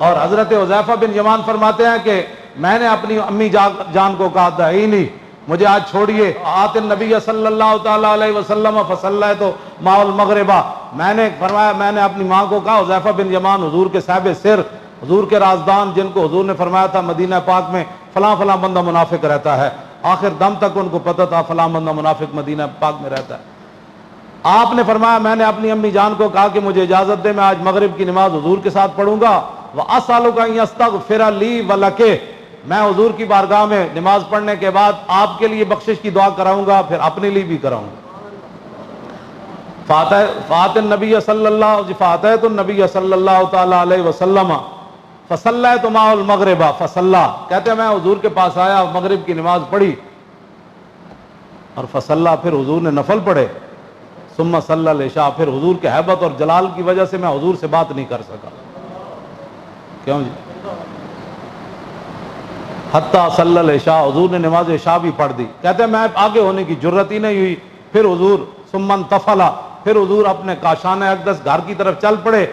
اور حضرت حذیفہ بن یمان فرماتے ہیں کہ میں نے اپنی امی جان کو کہا تھا ہی نہیں مجھے آج چھوڑیے، آت النبی صلی اللہ تعالیٰ علیہ وسلم فصلیت مع المغربہ، میں نے فرمایا میں نے اپنی ماں کو کہا حذیفہ بن یمان حضور کے صاحب سر، حضور کے رازدان، جن کو حضور نے فرمایا تھا مدینہ پاک میں فلاں فلاں بندہ منافق رہتا ہے، آخر دم تک ان کو پتہ تھا فلاں بندہ منافق مدینہ پاک میں رہتا ہے. آپ نے فرمایا میں نے اپنی امی جان کو کہا کہ مجھے اجازت دے میں آج مغرب کی نماز حضور کے ساتھ پڑھوں گا، وَأَسْأَلُكَ أَن يَسْتَغْفِرَ لِي وَلَكَ، میں حضور کی بارگاہ میں نماز پڑھنے کے بعد آپ کے لیے بخشش کی دعا کراؤں گا، پھر اپنے لیے بھی کراؤں گا. فاتح النبی صلی اللہ تعالیٰ علیہ وسلم فصلیت مع المغرب فصلی، کہتے ہیں میں حضور کے پاس آیا، مغرب کی نماز پڑھی اور فصلی، پھر حضور نے نفل پڑھے، ثم صلی العشاء، پھر حضور کے ہیبت اور جلال کی وجہ سے میں حضور سے بات نہیں کر سکا. کیوں جی؟ حتیٰ صلی العشاء، حضور نے نماز عشاء بھی پڑھ دی. کہتے ہیں میں آگے ہونے کی جرت ہی نہیں ہوئی، پھر حضور ثم انتفل، پھر حضور اپنے کاشان اقدس گھر کی طرف چل پڑے،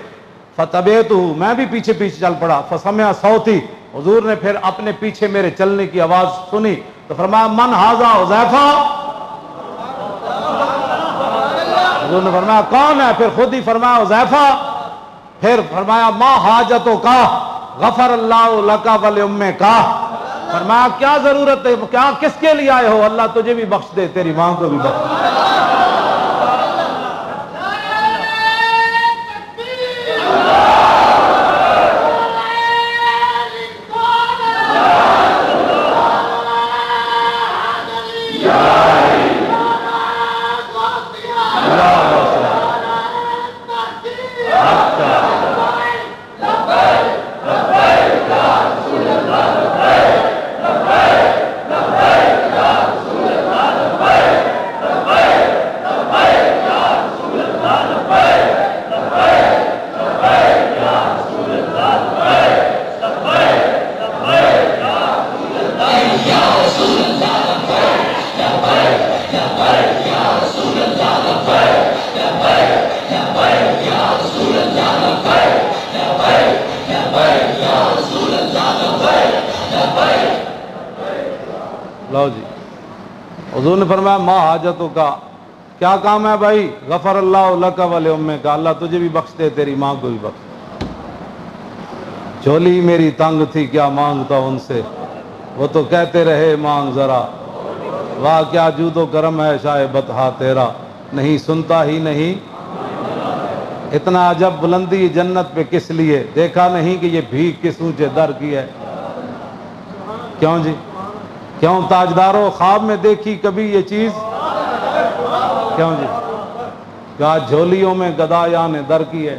فتبعتہ، میں بھی پیچھے پیچھے چل پڑا، فسمع صوتی، حضور نے پھر اپنے پیچھے میرے چلنے کی آواز سنی تو فرمایا من ھذا حذیفہ، حضور نے فرمایا کون ہے؟ پھر خود ہی فرمایا حذیفہ، پھر فرمایا ما حاجتک غفر اللہ لک ولأمک، فرمایا کیا ضرورت ہے، کیا کس کے لیے آئے ہو، اللہ تجھے بھی بخش دے تیری ماں کو بھی بخش دے. لو جی، حضور نے فرمایا ما حاجتوں کا، کیا کام ہے بھائی؟ غفر اللہ لک ولأمک، اللہ تجھے بھی بخش دے تیری ماں کو بھی بخش. جھولی میری تنگ تھی کیا مانگتا ان سے، وہ تو کہتے رہے مانگ ذرا، واہ کیا جود و کرم ہے شاہ بطحا تیرا، نہیں سنتا ہی نہیں. اتنا عجب بلندی جنت پہ کس لیے، دیکھا نہیں کہ یہ بھیک کس اونچے در کی ہے. کیوں جی؟ کیوں تاجداروں خواب میں دیکھی کبھی یہ چیز؟ کیوں جی؟ کیا جھولیوں میں گدایان در کی ہے.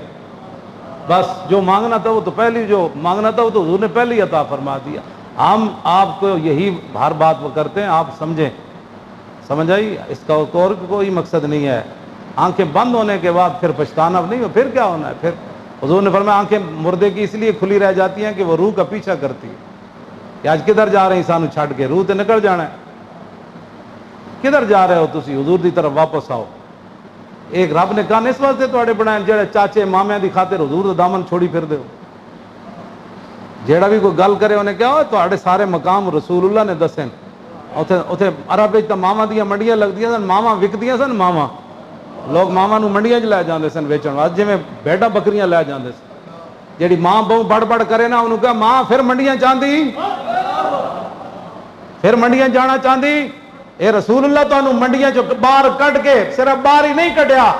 بس جو مانگنا تھا وہ تو پہلی، جو مانگنا تھا وہ تو حضور نے پہلی عطا فرما دیا. ہم آپ کو یہی ہر بات وہ کرتے ہیں، آپ سمجھیں، سمجھ آئی؟ اس کا اور کوئی مقصد نہیں ہے. آنکھیں بند ہونے کے بعد پھر پچھتانا نہیں ہو، پھر کیا ہونا ہے؟ پھر حضور نے فرمایا آنکھیں مردے کی اس لیے کھلی رہ جاتی ہیں کہ وہ روح کا پیچھا کرتی ہے کہ آج کدھر جا رہے ہیں سانو چھڈ کے، روح تے نکل جانا ہے. کدھر جا رہے ہو تسی؟ حضور دی طرف واپس آؤ. ایک رب نے کہا اس واسطے تواڈے بنائے جڑے چاچے مامے دی خاطر حضور دا دامن چھوڑی پھر دے ہو. جیڑا بھی کوئی گل کرے انہیں کہا تواڈے سارے مقام رسول اللہ نے دسے. اتنے عرب وچ ماواں دیاں منڈیاں لگدیاں سن، ماواں وکدیاں سن، ماواں لوگ ماواں نو منڈیاں چ لے جاندے سن ویچن واسطے، جویں بھیڈاں بکریاں لے جاندے سن. جیڑی ماں بہو بڑ بڑ کرے نا انہوں کہا ماں پھر منڈیاں چاندی، پھر منڈیاں جانا چاندی. اے رسول اللہ تانوں منڈیاں چ باہر کڈ کے صرف باہر ہی نہیں کڈیا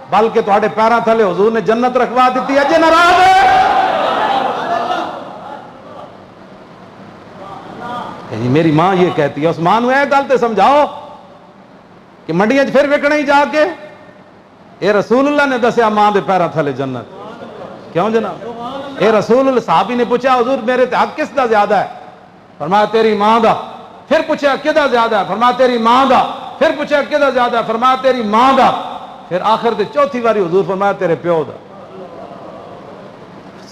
بلکہ تہاڈے پیراں تھلے حضور نے جنت رکھوا دیتی. اجے ناراض ہے؟ میری ماں یہ کہتی ہے، اس ماں نو اے گل تے سمجھاؤ کہ منڈیاں چ پھر وکنا ہی جا کے. اے رسول اللہ نے دسیا ماں دے پیراں تھلے جنت. کیوں جناب؟ اے رسول اللہ. صحابی نے پوچھا حضور میرے تے حق کس دا زیادہ ہے؟ فرمایا تیری ماں دا. پھر پوچھا کدا زیادہ ہے؟ فرمایا تیری ماں دا. پھر پوچھا کدا زیادہ ہے؟ فرمایا تیری ماں دا. پھر آخر تے چوتھی باری حضور فرمایا تیرے پیو دا.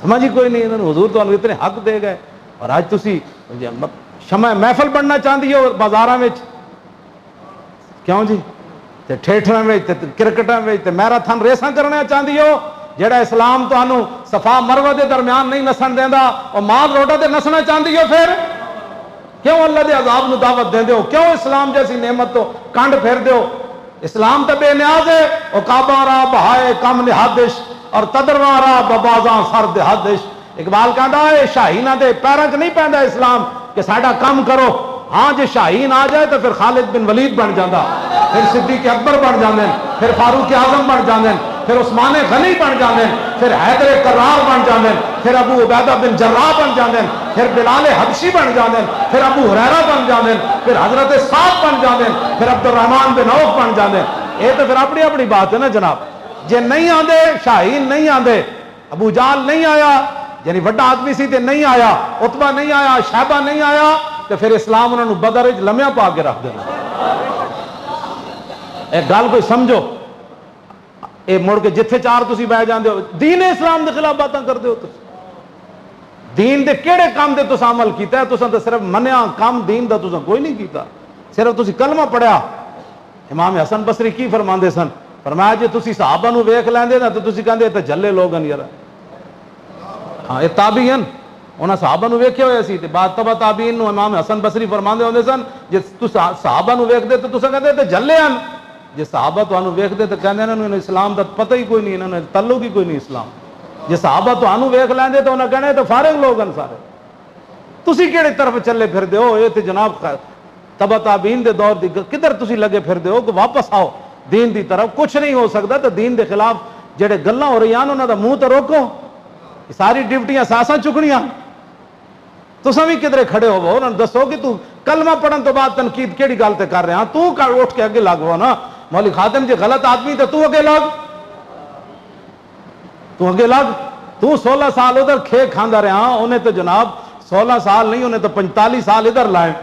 سمجھ ہی کوئی نہیں. انہوں نے حضور تو اتنے حق دے گئے. اور آج تسی شمع محفل بننا چاہتی ہو بازاراں وچ. کیوں جی؟ تے ٹھیٹھاں وچ تے کرکٹاں وچ تے میراتھن ریساں کرنا چاہتی ہو. جڑا اسلام تانوں صفا مروہ دے درمیان نہیں نسن دیندا اور مال روڈا تے نسنا چاہندی ہو، پھر کیوں اللہ دے عذاب نو دعوت دیندے ہو؟ کیوں اسلام جیسی نعمت تو کانڈ پھیر دے ہو؟ اسلام تے بے نیاز ہے، او کعبہ را بہائے کم نہادش اور تدرواں را ببازاں سرد حدش۔ اقبال کہندا ہے شاہینہ دے پیراں چ نہیں پیندا اسلام کہ ساڈا کم کرو، ہاں جے شاہین آ جائے تو پھر خالد بن ولید بن جاندہ، پھر صدیق اکبر بن جاندے، پھر فاروق اعظم بن جاندے، پھر عثمان غنی بن جاندے، پھر حیدر کرار بن جاندے، پھر ابو عبیدہ بن جراح بن جاندے، پھر بلال حبشی بن جاندے، پھر ابو ہریرہ بن جاندے، پھر حضرت سعد بن جاندے، پھر عبد الرحمن بن عوف بن جاندے۔ یہ تو پھر اپنی اپنی بات ہے نا جناب۔ جے نہیں آندے، شاہین نہیں آندے، ابو جہل نہیں آیا، یعنی بڑا آدمی سی تے نہیں آیا، عتبہ نہیں آیا، شیبہ نہیں آیا، تو پھر اسلام انہوں نے بدر وچ لمحہ پا کے رکھ دینا۔ ایک گل کوئی سمجھو، اے مڑ کے جتھے چار تسی بہ جاندے ہو، دین اسلام دے خلاف باتاں کردے ہو۔ تسی دین دے کیڑے کام دے تساں عمل کیتا ہے؟ تساں تے صرف منیا کام دین دا تساں کوئی نہیں کیتا، صرف تسی کلمہ پڑھیا۔ امام حسن بصری کی فرماندے سن؟ فرمایا جے تسی صحابہ نو ویکھ لیندے نا تو تسی کہندے تے جھلے لوگ ہیں یار، ہاں یہ تابعی ہیں، انہاں صحابہ نو ویکھے ہوئے سی تے بعد تبع تابعین نو امام حسن بصری فرماندے ہوندے سن جے تساں صحابہ نو ویکھدے تے تساں کہندے تے جھلے ہیں، جے صحابہ تانوں ویکھدے تے کہندے انہاں نو اسلام دا پتہ ہی کوئی نہیں، انہاں نے تعلق ہی کوئی نہیں اسلام۔ جے صحابہ تانوں ویکھ لیندے تے انہاں کہنے تے فارغ لوگ ہیں سارے۔ تسی کیڑی طرف چلے پھردے ہو؟ یہ تے جناب تبع تابعین دے دور دی کدھر تسی لگے پھردے ہو کہ واپس آؤ دین دی طرف۔ کچھ نہیں ہو سکتا تو دین دے خلاف جڑے گلاں ہو رہی ہیں انہاں دا منہ تے روکو، ساری ڈیوٹیاں ساساں چکنیاں۔ تساں بھی کدھر کھڑے ہو انہاں نوں دسو کہ تو کلمہ پڑھن تو بعد تنقید کیڑی گل تے کر رہے ہاں؟ تو اٹھ کے اگے لگ نا، مولوی خادم جی غلط آدمی تو اگے لگ، تو اگے لگ۔ تو 16 سال ادھر کھے کھاندا رہا، انہیں تو جناب 16 سال نہیں، انہیں تو 45 سال ادھر لائے۔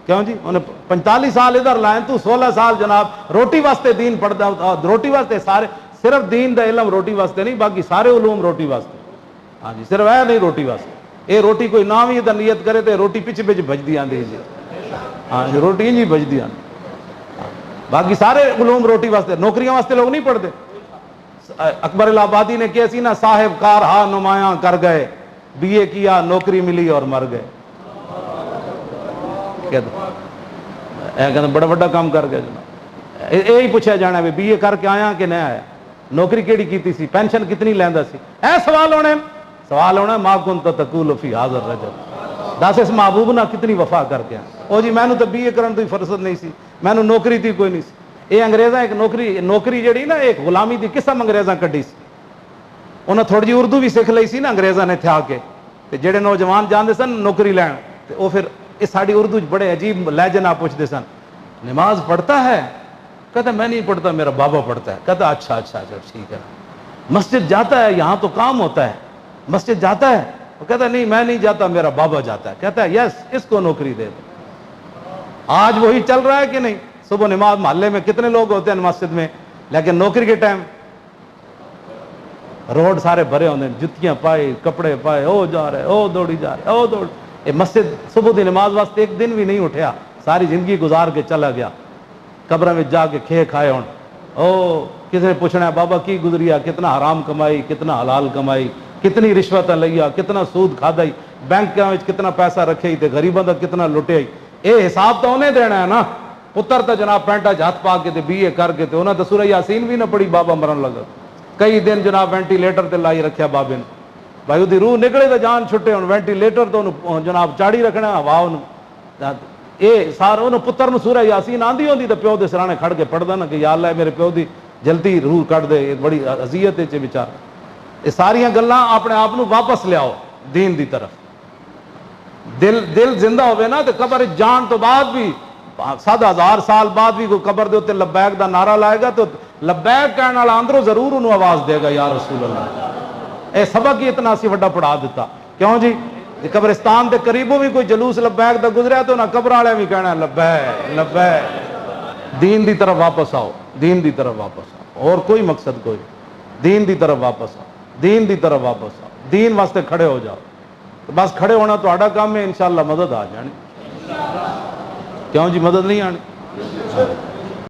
کیوں جی؟ انہیں 45 سال ادھر لائیں، تو 16 سال جناب روٹی واسطے دین پڑھتا، روٹی واسطے سارے، صرف دین دا علم روٹی واسطے نہیں، باقی سارے علوم روٹی واسطے۔ ہاں جی، صرف ہے نہیں روٹی واسطے۔ اے روٹی کوئی نام ہی نیت کرے تو روٹی پیچھے پیچھے بجدی آندی جی، ہاں جی روٹی جی بجدی آندی، باقی سارے علوم روٹی واسطے۔ نوکریاں واسطے لوگ نہیں پڑھتے۔ اکبر الہ آبادی نے کیا سی نا، صاحب کار ہاں نمایاں کر گئے، بی اے کیا نوکری ملی اور مر گئے۔ کہتے بڑا بڑا کام کر گیا جناب۔ یہی پوچھا جانا ہے بی اے کر کے آیا کہ نہیں آیا، نوکری کیڑی کیتی سی، پینشن کتنی لیندا سی، اے سوال ہونا ما کنت تقول فی ھذا الرجل، دس اس محبوب نہ کتنی وفا کر کے او جی مینوں تو بی اے کرن تو فرصت نہیں سی، مینوں نوکری تھی کوئی نہیں سی۔ یہ انگریزاں ایک نوکری جڑی نا ایک غلامی دی قسم انگریزاں کڈی سی، انہاں تھوڑی جی اردو بھی سکھ لئی سی نا انگریزاں نے تھیا کے، تے جڑے نوجوان جاندے سن نوکری لین تے او پھر اس ساڑی اردو بڑے عجیب لہجے نہ پوچھتے سن، نماز پڑھتا ہے؟ کہتا میں نہیں پڑھتا، میرا بابا پڑھتا ہے۔ کہتا اچھا اچھا اچھا ٹھیک ہے۔ مسجد جاتا ہے؟ یہاں تو کام ہوتا ہے، مسجد جاتا ہے؟ وہ کہتا نہیں میں نہیں جاتا، میرا بابا جاتا ہے۔ کہتا ہے یس، اس کو نوکری دے دو۔ آج وہی چل رہا ہے کہ نہیں؟ صبح نماز محلے میں کتنے لوگ ہوتے ہیں مسجد میں، لیکن نوکری کے ٹائم روڈ سارے بھرے ہوتے ہیں، جتیاں پائے، کپڑے پائے، او جا رہے، او دوڑی جا رہے، او دوڑ۔ یہ مسجد صبح دی نماز واسطے ایک دن بھی نہیں اٹھیا، ساری زندگی گزار کے چلا گیا، قبر میں جا کے کھے کھائے ہون۔ او کسی نے پوچھنا ہے بابا کی گزریا، کتنا حرام کمائی، کتنا حلال کمائی، کتنی رشوت لیا، کتنا سود کھادائی، بینک میں کتنا پیسہ رکھے تے غریباں دا کتنا لٹے۔ اے حساب تو انہیں دینا ہے نا۔ پتر تو جناب پینٹا ہاتھ پا کے تے بی اے کر کے تے انہیں تو سورہ یاسین بھی نہ پڑھی، بابا مرن لگا، کئی دن جناب وینٹیلیٹر تے لائی رکھیا بابے نے، بھائی وہ روح نکلے تو جان چھٹے، ہوں وینٹیلیٹر تو جناب چاڑی رکھنا ہوا انہوں۔ یہ سارا انہوں پتر نو سورہ یاسین آندھی ہوندی تو پیو دے سرانے کھڑ کے پڑھدا نا کہ یا اللہ میرے پیو دی جلدی روح کٹ دے، بڑی اذیت ہے بیچار۔ یہ ساریاں گلاں اپنے آپ نو واپس لیاؤ دین دی طرف۔ دل زندہ ہوئے نا تو قبر جان تو بعد بھی 7,000 سال بعد بھی کوئی قبر دے اوتے لبیک دا نعرہ لائے گا تو لبیک کہنے والا اندروں ضرور انہوں آواز دے گا یا رسول اللہ۔ اے سبق ہی اتنا سی وڈا پڑھا دیتا۔ کیوں جی؟ قبرستان دے قریبوں بھی کوئی جلوس لبیک دا گزریا تو نہ قبر والے بھی کہنا لبیک لبیک۔ دین دی طرف واپس آؤ، دین دی طرف واپس آؤ، اور کوئی مقصد کوئی، دین دی طرف واپس آؤ، دین دی طرف واپس آؤ، دین واسطے کھڑے ہو جاؤ۔ بس کھڑے ہونا تو آڑا کام ہے، انشاءاللہ مدد آ جانی۔ کیوں جی مدد نہیں آنی؟